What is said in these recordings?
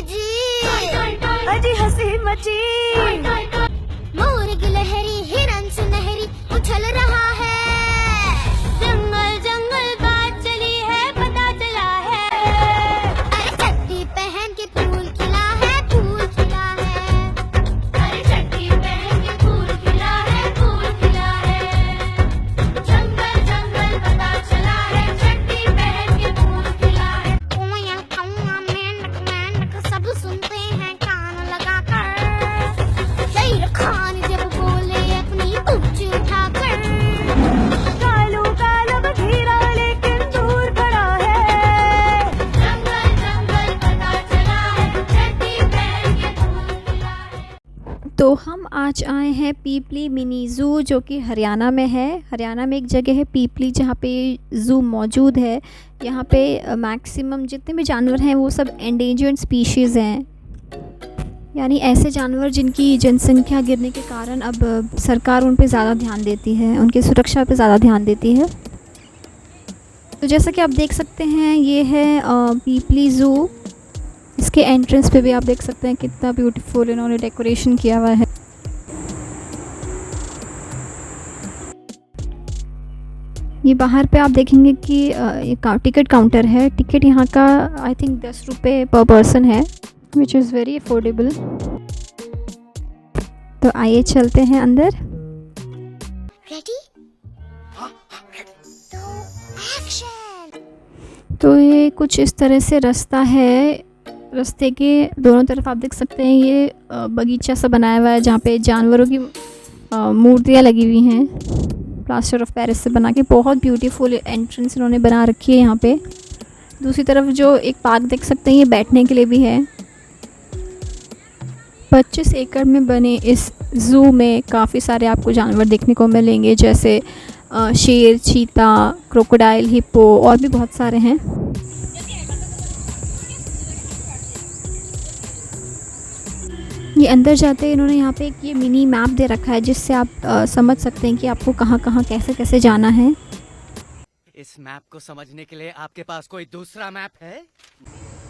बजी, अजी हंसी मची, मोर की लहरी हिरन सुनहरी उछल रहा है। जंगल जंगल बात चली है, पता चला है। अरे चड्डी पहन के फूल खिला है, फूल खिला है। अरे चड्डी पहन के फूल खिला है, फूल खिला है। जंगल जंगल पता चला है, चड्डी पहन के फूल खिला है। कोयल कौआ मेंढक मेंढक सब सुनते हैं कान लगाकर। शेर खान जब बोले अपनी पूंछ उठाकर। कालू कालब धीरा लेकिन दूर खड़ा है। जंगल जंगल पता चला है, चड्डी पहन के फूल खिला है। तो हम आज आए हैं पीपली मिनी ज़ू, जो कि हरियाणा में है। हरियाणा में एक जगह है पीपली जहाँ पे ज़ू मौजूद है। यहाँ पे मैक्सिमम जितने भी जानवर हैं वो सब एंडेंजर्ड स्पीशीज़ हैं, यानी ऐसे जानवर जिनकी जनसंख्या गिरने के कारण अब सरकार उन पे ज़्यादा ध्यान देती है, उनकी सुरक्षा पे ज़्यादा ध्यान देती है। तो जैसा कि आप देख सकते हैं ये है पीपली ज़ू। इसके एंट्रेंस पे भी आप देख सकते हैं कितना ब्यूटीफुल इन्होंने डेकोरेशन किया हुआ है। ये बाहर पे आप देखेंगे कि ये टिकट काउंटर है। टिकट यहाँ का आई थिंक 10 रुपये पर पर्सन है, विच इज़ वेरी अफोर्डेबल। तो आइए चलते हैं अंदर। रेडी? तो एक्शन। तो ये कुछ इस तरह से रास्ता है। रास्ते के दोनों तरफ आप देख सकते हैं ये बगीचा सा बनाया हुआ है जहाँ पे जानवरों की मूर्तियाँ लगी हुई हैं, प्लास्टर ऑफ पेरिस से बना के। बहुत ब्यूटीफुल एंट्रेंस इन्होंने बना रखी है यहाँ पे। दूसरी तरफ जो एक पार्क देख सकते हैं ये बैठने के लिए भी है। 25 एकड़ में बने इस ज़ू में काफ़ी सारे आपको जानवर देखने को मिलेंगे, जैसे शेर, चीता, क्रोकोडाइल, हिप्पो और भी बहुत सारे हैं। ये अंदर जाते हैं इन्होंने यहाँ पे एक ये मिनी मैप दे रखा है जिससे आप समझ सकते हैं कि आपको कहाँ कहाँ कैसे कैसे जाना है। इस मैप को समझने के लिए आपके पास कोई दूसरा मैप है?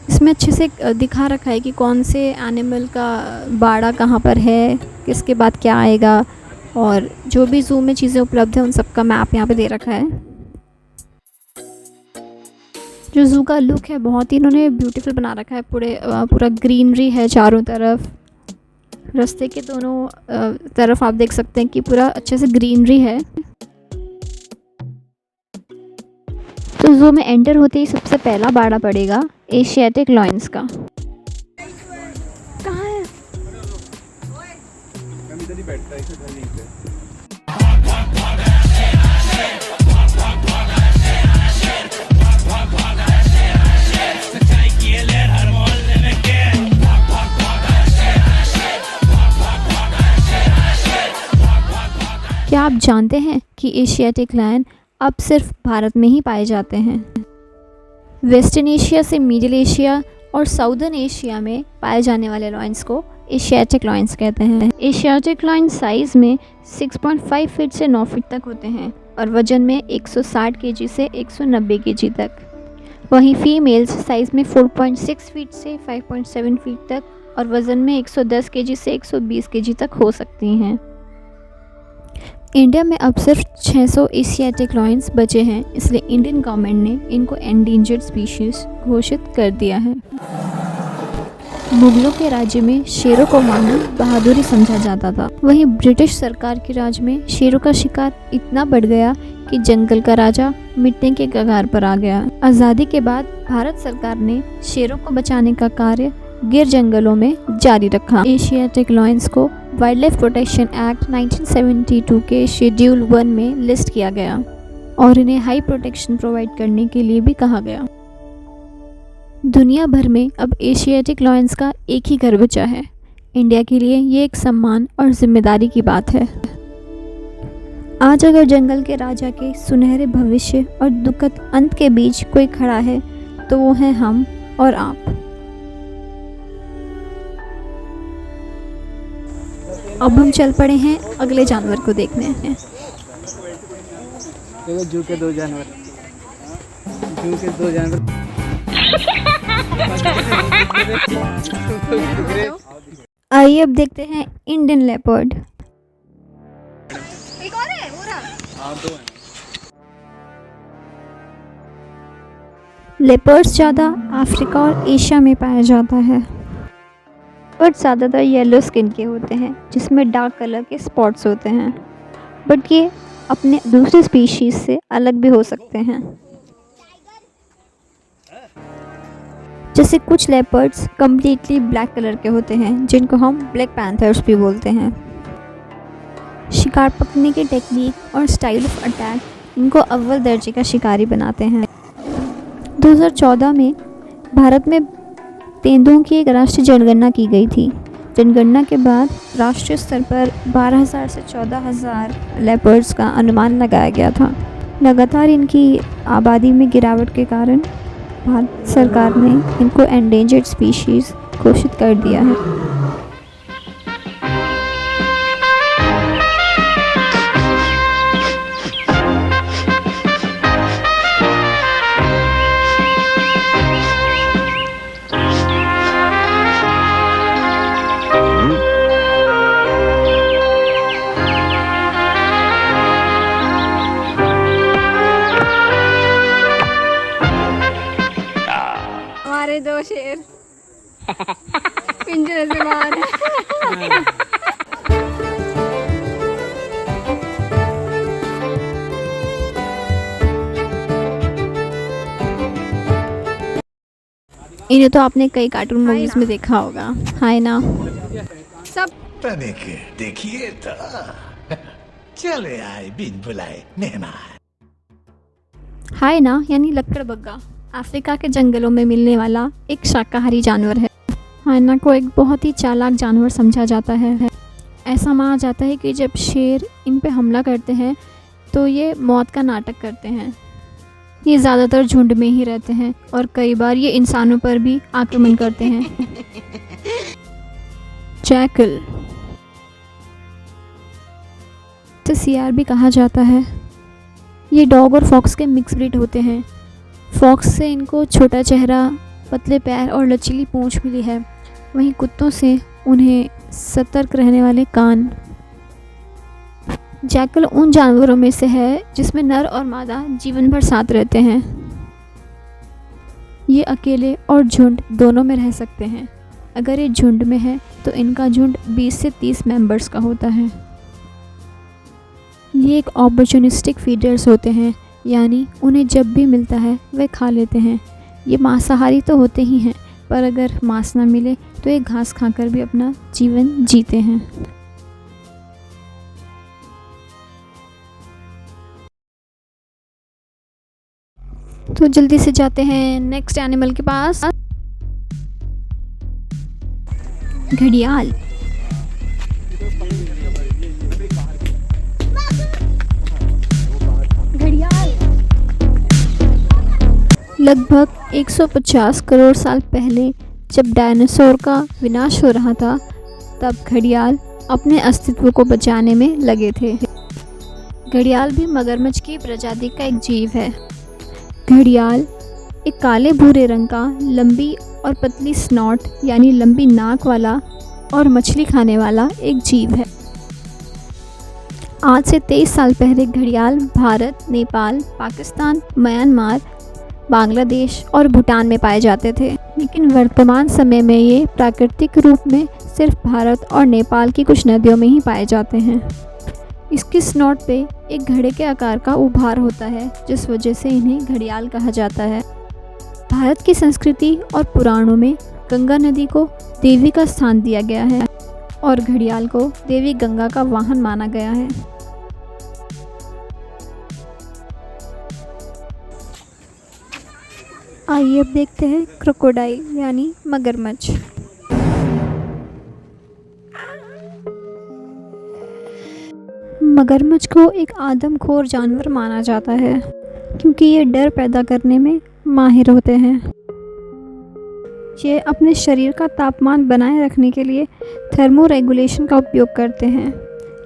इसमें अच्छे से दिखा रखा है कि कौन से एनिमल का बाड़ा कहाँ पर है, किसके बाद क्या आएगा, और जो भी ज़ू में चीज़ें उपलब्ध हैं उन सब का मैप यहाँ पे दे रखा है। जो ज़ू का लुक है बहुत ही इन्होंने ब्यूटीफुल बना रखा है। पूरा ग्रीनरी है चारों तरफ। रास्ते के दोनों तरफ आप देख सकते हैं कि पूरा अच्छे से ग्रीनरी है। तो ज़ू में एंटर होते ही सबसे पहला बाड़ा पड़ेगा एशियाटिक लॉयंस का। कहाँ है? क्या आप जानते हैं कि एशियाटिक लायन अब सिर्फ भारत में ही पाए जाते हैं? वेस्टर्न एशिया से मिडिल एशिया और साउदर्न एशिया में पाए जाने वाले लॉयंस को एशियाटिक लॉयंस कहते हैं। एशियाटिक लॉयन साइज़ में 6.5 फीट से 9 फीट तक होते हैं और वज़न में 160 केजी से 190 केजी तक। वहीं फीमेल्स साइज़ में 4.6 फीट से 5.7 फीट तक और वज़न में 110 केजी से 120 केजी तक हो सकती हैं। इंडिया में अब सिर्फ 600 एशियाटिक लॉयंस बचे हैं, इसलिए इंडियन गवर्नमेंट ने इनको एंडेंजर्ड स्पीशीज़ घोषित कर दिया है। मुगलों के राज्य में शेरों को मारना बहादुरी समझा जाता था। वहीं ब्रिटिश सरकार के राज में शेरों का शिकार इतना बढ़ गया कि जंगल का राजा मिटने के कगार पर आ गया। आज़ादी के बाद भारत सरकार ने शेरों को बचाने का कार्य गिर जंगलों में जारी रखा। एशियाटिक लॉयंस को वाइल्ड लाइफ प्रोटेक्शन एक्ट 1972 के शेड्यूल 1 में लिस्ट किया गया और इन्हें हाई प्रोटेक्शन प्रोवाइड करने के लिए भी कहा गया। दुनिया भर में अब एशियाटिक लॉयंस का एक ही घर बचा है। इंडिया के लिए ये एक सम्मान और जिम्मेदारी की बात है। आज अगर जंगल के राजा के सुनहरे भविष्य और दुखद अंत के बीच कोई खड़ा है तो वो हैं हम और आप। अब हम चल पड़े हैं अगले जानवर को देखने हैं। जू के दो जानवर आइए अब देखते हैं इंडियन लेपर्ड। लेपर्ड्स ज़्यादा अफ्रीका और एशिया में पाया जाता है। लेपर्ड ज़्यादातर येलो स्किन के होते हैं जिसमें डार्क कलर के स्पॉट्स होते हैं, बट ये अपने दूसरे स्पीशीज़ से अलग भी हो सकते हैं। जैसे कुछ लेपर्ड्स कम्प्लीटली ब्लैक कलर के होते हैं जिनको हम ब्लैक पैंथर्स भी बोलते हैं। शिकार पकड़ने की टेक्निक और स्टाइल ऑफ अटैक इनको अव्वल दर्जे का शिकारी बनाते हैं। 2014 में भारत में तेंदुओं की एक राष्ट्रीय जनगणना की गई थी। जनगणना के बाद राष्ट्रीय स्तर पर 12,000 से 14,000 लेपर्ड्स का अनुमान लगाया गया था। लगातार इनकी आबादी में गिरावट के कारण भारत सरकार ने इनको एंडेंजर्ड स्पीशीज़ घोषित कर दिया है। हमारे दो शेर पिंजरे से बाहर है। इन्हें तो आपने कई कार्टून मूवीज में देखा होगा। हाय ना। सब देखिए तो चले आए बिन बुलाए मेहमान। हाय ना यानी लकड़बग्गा अफ्रीका के जंगलों में मिलने वाला एक शाकाहारी जानवर है। हायना को एक बहुत ही चालाक जानवर समझा जाता है। ऐसा माना जाता है कि जब शेर इन पे हमला करते हैं तो ये मौत का नाटक करते हैं। ये ज़्यादातर झुंड में ही रहते हैं और कई बार ये इंसानों पर भी आक्रमण करते हैं। जैकल, इसे सियार भी कहा जाता है। ये डॉग और फॉक्स के मिक्स ब्रीड होते हैं। फॉक्स से इनको छोटा चेहरा, पतले पैर और लचीली पूंछ मिली है, वहीं कुत्तों से उन्हें सतर्क रहने वाले कान। जैकल उन जानवरों में से है जिसमें नर और मादा जीवन भर साथ रहते हैं। ये अकेले और झुंड दोनों में रह सकते हैं। अगर ये झुंड में है तो इनका झुंड 20 से 30 मेंबर्स का होता है। ये एक ऑपर्चुनिस्टिक फीडर्स होते हैं, यानी उन्हें जब भी मिलता है वे खा लेते हैं। ये मांसाहारी तो होते ही हैं, पर अगर मांस ना मिले तो ये घास खाकर भी अपना जीवन जीते हैं। तो जल्दी से जाते हैं नेक्स्ट एनिमल के पास। घड़ियाल। लगभग 150 करोड़ साल पहले जब डायनासोर का विनाश हो रहा था, तब घड़ियाल अपने अस्तित्व को बचाने में लगे थे। घड़ियाल भी मगरमच्छ की प्रजाति का एक जीव है। घड़ियाल एक काले भूरे रंग का, लंबी और पतली स्नॉट यानी लंबी नाक वाला और मछली खाने वाला एक जीव है। आज से 23 साल पहले घड़ियाल भारत, नेपाल, पाकिस्तान, म्यांमार, बांग्लादेश और भूटान में पाए जाते थे, लेकिन वर्तमान समय में ये प्राकृतिक रूप में सिर्फ भारत और नेपाल की कुछ नदियों में ही पाए जाते हैं। इसकी स्नॉट पे एक घड़े के आकार का उभार होता है, जिस वजह से इन्हें घड़ियाल कहा जाता है। भारत की संस्कृति और पुराणों में गंगा नदी को देवी का स्थान दिया गया है और घड़ियाल को देवी गंगा का वाहन माना गया है। आइए अब देखते हैं क्रोकोडाइल यानी मगरमच्छ। मगरमच्छ को एक आदमखोर जानवर माना जाता है क्योंकि ये डर पैदा करने में माहिर होते हैं। ये अपने शरीर का तापमान बनाए रखने के लिए थर्मो रेगुलेशन का उपयोग करते हैं,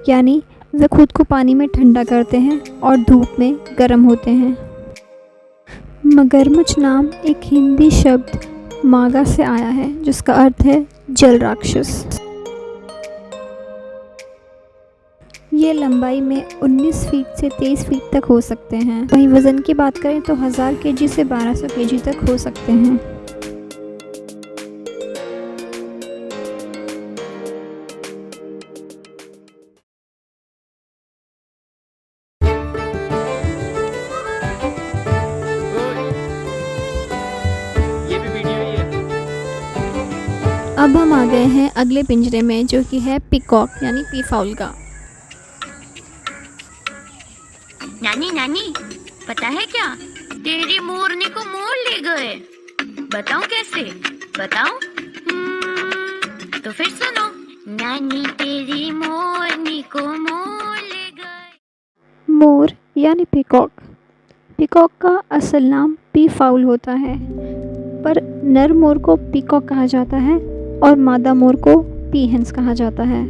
यानी वे खुद को पानी में ठंडा करते हैं और धूप में गर्म होते हैं। मगरमच्छ नाम एक हिंदी शब्द मागा से आया है जिसका अर्थ है जल राक्षस। ये लंबाई में 19 फीट से 23 फीट तक हो सकते हैं। वहीं वज़न की बात करें तो 1000 केजी से 1200 केजी तक हो सकते हैं। ये भी वीडियो ही है। अब हम आ गए हैं अगले पिंजरे में जो कि है पीकॉक यानी पीफाउल का। नानी नानी पता है क्या, तेरी मोरनी को मोर ले गए। बताऊं कैसे, बताऊं? तो फिर सुनो। नानी तेरी मोरनी को मोर ले गए। मोर यानी पीकॉक। पीकॉक का असल नाम पीफाउल होता है, पर नर मोर को पीकॉक कहा जाता है और मादा मोर को पीहेंस कहा जाता है।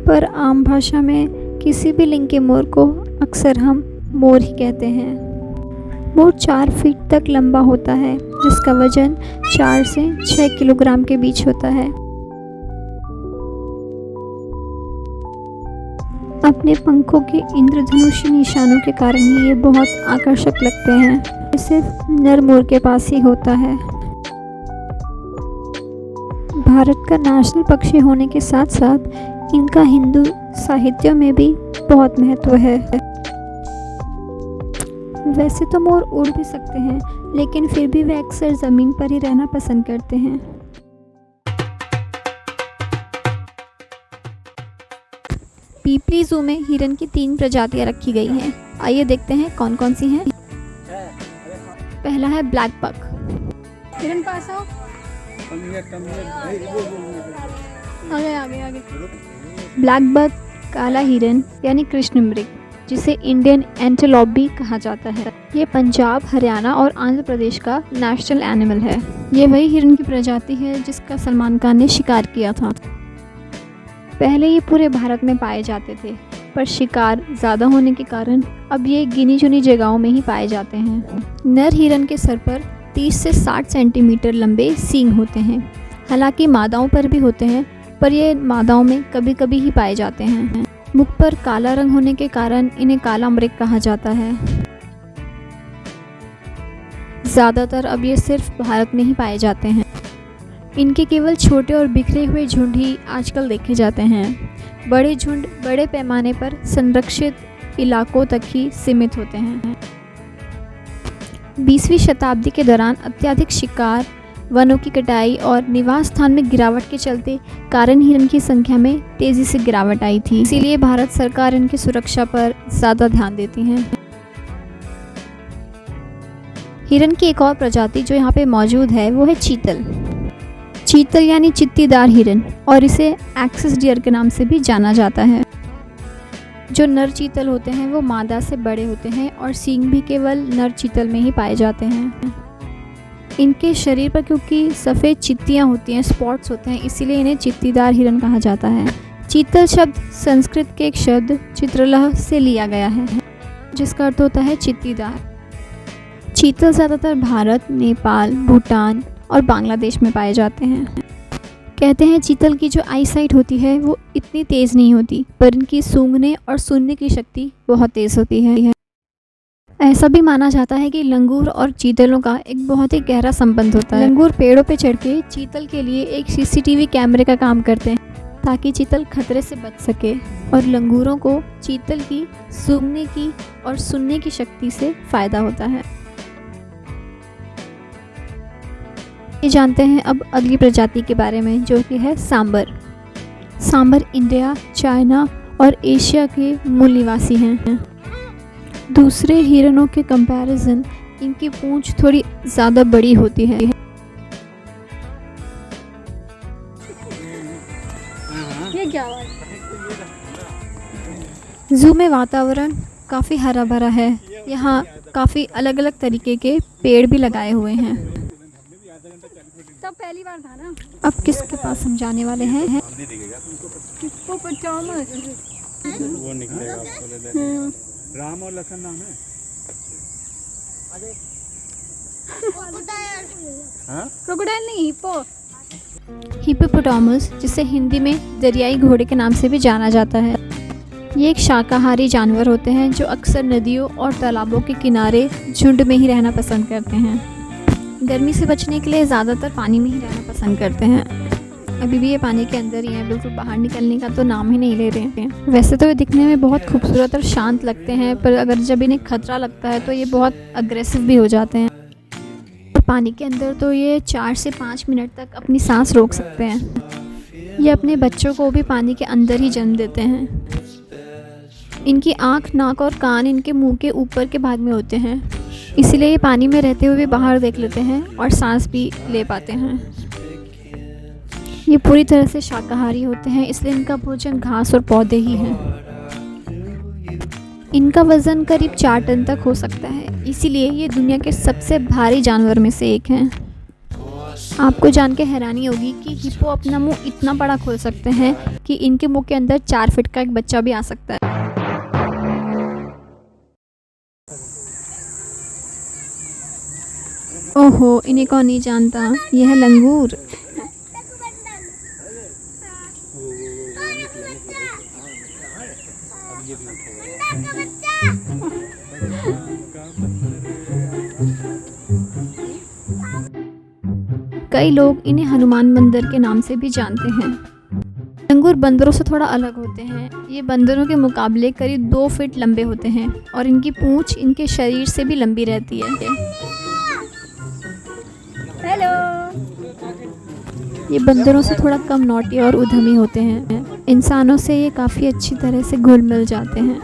पर आम भाषा में किसी भी लिंग के मोर को अक्सर हम मोर ही कहते हैं। मोर 4 फीट तक लंबा होता है जिसका वजन 4 से 6 किलोग्राम के बीच होता है। अपने पंखों के इंद्रधनुषी निशानों के कारण ही ये बहुत आकर्षक लगते हैं। ये सिर्फ नर मोर के पास ही होता है। भारत का नेशनल पक्षी होने के साथ साथ इनका हिंदू साहित्य में भी बहुत महत्व है। वैसे तो मोर उड़ भी सकते हैं, लेकिन फिर भी वे अक्सर ज़मीन पर ही रहना पसंद करते हैं। पीपली ज़ू में हिरन की 3 प्रजातियां रखी गई हैं। आइए देखते हैं कौन कौन सी हैं। पहला है ब्लैक बक। हिरन पास आओ। आगे। ब्लैक बक काला हिरन यानी कृष्ण मृग, जिसे इंडियन एंटेलोप भी कहा जाता है। ये पंजाब, हरियाणा और आंध्र प्रदेश का नेशनल एनिमल है। ये वही हिरन की प्रजाति है जिसका सलमान खान ने शिकार किया था। पहले ये पूरे भारत में पाए जाते थे, पर शिकार ज़्यादा होने के कारण अब ये गिनी चुनी जगहों में ही पाए जाते हैं। नर हिरन के सर पर 30 से 60 सेंटीमीटर लंबे सींग होते हैं। हालांकि मादाओं पर भी होते हैं, पर ये मादाओं में कभी कभी ही पाए जाते हैं। मुख पर काला रंग होने के कारण इन्हें काला मृग कहा जाता है। ज़्यादातर अब ये सिर्फ भारत में ही पाए जाते हैं। इनके केवल छोटे और बिखरे हुए झुंड ही आजकल देखे जाते हैं। बड़े झुंड बड़े पैमाने पर संरक्षित इलाकों तक ही सीमित होते हैं। 20वीं शताब्दी के दौरान अत्यधिक शिकार, वनों की कटाई और निवास स्थान में गिरावट के चलते कारण हिरन की संख्या में तेज़ी से गिरावट आई थी। इसीलिए भारत सरकार इनकी सुरक्षा पर ज़्यादा ध्यान देती है। हिरन की एक और प्रजाति जो यहाँ पे मौजूद है वो है चीतल। चीतल यानी चित्तीदार हिरन, और इसे एक्सिस डियर के नाम से भी जाना जाता है। जो नर चीतल होते हैं वो मादा से बड़े होते हैं और सींग भी केवल नर चीतल में ही पाए जाते हैं। इनके शरीर पर क्योंकि सफ़ेद चित्तियाँ होती हैं, स्पॉट्स होते हैं, इसीलिए इन्हें चित्तीदार हिरन कहा जाता है। चीतल शब्द संस्कृत के एक शब्द चित्रलह से लिया गया है जिसका अर्थ होता है चित्तीदार। चीतल ज़्यादातर भारत, नेपाल, भूटान और बांग्लादेश में पाए जाते हैं। कहते हैं चीतल की जो आई साइट होती है वो इतनी तेज़ नहीं होती, पर इनकी सूंघने और सुनने की शक्ति बहुत तेज़ होती है। ऐसा भी माना जाता है कि लंगूर और चीतलों का एक बहुत ही गहरा संबंध होता है। लंगूर पेड़ों पे चढ़ के चीतल के लिए एक CCTV कैमरे का काम करते हैं ताकि चीतल खतरे से बच सके, और लंगूरों को चीतल की सूंघने की और सुनने की शक्ति से फ़ायदा होता है। ये जानते हैं अब अगली प्रजाति के बारे में जो कि है सांबर। सांबर इंडिया, चाइना और एशिया के मूल निवासी हैं। दूसरे हिरणों के कंपैरिजन इनकी पूंछ थोड़ी ज़्यादा बड़ी होती है। ये क्या हुआ? ज़ू में वातावरण काफ़ी हरा भरा है। यहाँ काफ़ी अलग अलग तरीके के पेड़ भी लगाए हुए हैं। तब पहली बार था ना। अब किसके पास हम जाने वाले हैं? वो पचामा वो निकलेगा आपको ले ले। राम और लखन नाम है। क्रोकोडाइल नहीं, हिप्पो। हिप्पोपोटामस, जिसे हिंदी में दरियाई घोड़े के नाम से भी जाना जाता है, ये एक शाकाहारी जानवर होते हैं जो अक्सर नदियों और तालाबों के किनारे झुंड में ही रहना पसंद करते हैं। गर्मी से बचने के लिए ज़्यादातर पानी में ही रहना पसंद करते हैं। अभी भी ये पानी के अंदर ही हैं, बिल्कुल बाहर निकलने का तो नाम ही नहीं ले रहे हैं। वैसे तो ये दिखने में बहुत खूबसूरत और शांत लगते हैं, पर अगर जब इन्हें खतरा लगता है तो ये बहुत अग्रेसिव भी हो जाते हैं। पानी के अंदर तो ये 4 से 5 मिनट तक अपनी सांस रोक सकते हैं। ये अपने बच्चों को भी पानी के अंदर ही जन्म देते हैं। इनकी आँख, नाक और कान इनके मुंह के ऊपर के भाग में होते हैं, इसीलिए ये पानी में रहते हुए बाहर देख लेते हैं और सांस भी ले पाते हैं। ये पूरी तरह से शाकाहारी होते हैं, इसलिए इनका भोजन घास और पौधे ही हैं। इनका वज़न करीब 4 टन तक हो सकता है, इसीलिए ये दुनिया के सबसे भारी जानवर में से एक हैं। आपको जान के हैरानी होगी कि हिप्पो अपना मुंह इतना बड़ा खोल सकते हैं कि इनके मुंह के अंदर 4 फीट का एक बच्चा भी आ सकता है। ओहो, इन्हें कौन नहीं जानता, यह है लंगूर। कई लोग इन्हें हनुमान बंदर के नाम से भी जानते हैं। लंगूर बंदरों से थोड़ा अलग होते हैं। ये बंदरों के मुकाबले करीब 2 फीट लंबे होते हैं और इनकी पूंछ इनके शरीर से भी लंबी रहती है। हेलो। ये बंदरों से थोड़ा कम नौटी और उद्यमी होते हैं। इंसानों से ये काफ़ी अच्छी तरह से घुल मिल जाते हैं।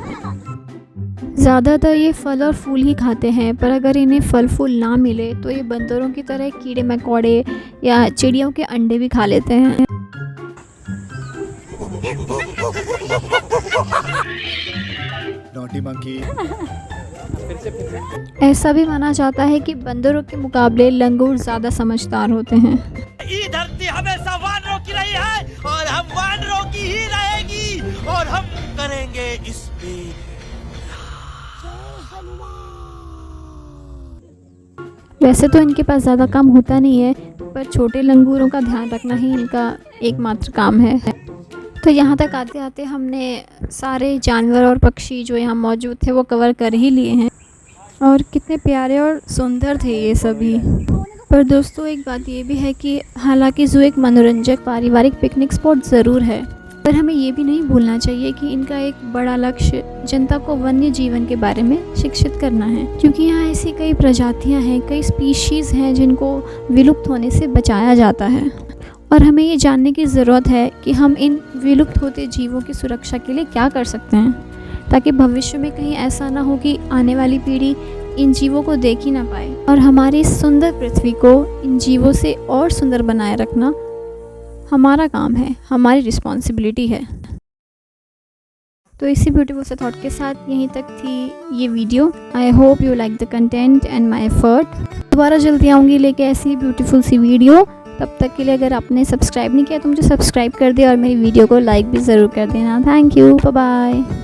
ज़्यादातर ये फल और फूल ही खाते हैं, पर अगर इन्हें फल फूल ना मिले तो ये बंदरों की तरह कीड़े मकोड़े या चिड़ियों के अंडे भी खा लेते हैं। Naughty monkey. ऐसा भी माना जाता है कि बंदरों के मुकाबले लंगूर ज़्यादा समझदार होते हैं। ये धरती हमेशा वानरों की रही है और हम वानरों की ही रहेगी और हम करेंगे इस पे। वैसे तो इनके पास ज़्यादा काम होता नहीं है, पर छोटे लंगूरों का ध्यान रखना ही इनका एकमात्र काम है। तो यहाँ तक आते आते हमने सारे जानवर और पक्षी जो यहाँ मौजूद थे वो कवर कर ही लिए हैं, और कितने प्यारे और सुंदर थे ये सभी। पर दोस्तों, एक बात ये भी है कि हालांकि ज़ू एक मनोरंजक पारिवारिक पिकनिक स्पॉट ज़रूर है, पर हमें ये भी नहीं भूलना चाहिए कि इनका एक बड़ा लक्ष्य जनता को वन्य जीवन के बारे में शिक्षित करना है, क्योंकि यहाँ ऐसी कई प्रजातियाँ हैं, कई स्पीशीज़ हैं जिनको विलुप्त होने से बचाया जाता है। और हमें ये जानने की ज़रूरत है कि हम इन विलुप्त होते जीवों की सुरक्षा के लिए क्या कर सकते हैं, ताकि भविष्य में कहीं ऐसा ना हो कि आने वाली पीढ़ी इन जीवों को देख ही ना पाए। और हमारी इस सुंदर पृथ्वी को इन जीवों से और सुंदर बनाए रखना हमारा काम है, हमारी रिस्पॉन्सिबिलिटी है। तो इसी ब्यूटीफुल से थॉट के साथ यहीं तक थी ये video. I hope you like the content and my effort. दोबारा जल्दी आऊँगी लेके ऐसी ही ब्यूटीफुल सी वीडियो। तब तक के लिए अगर आपने सब्सक्राइब नहीं किया तो मुझे सब्सक्राइब कर दिया और मेरी वीडियो को लाइक भी ज़रूर कर देना। Thank you, bye bye.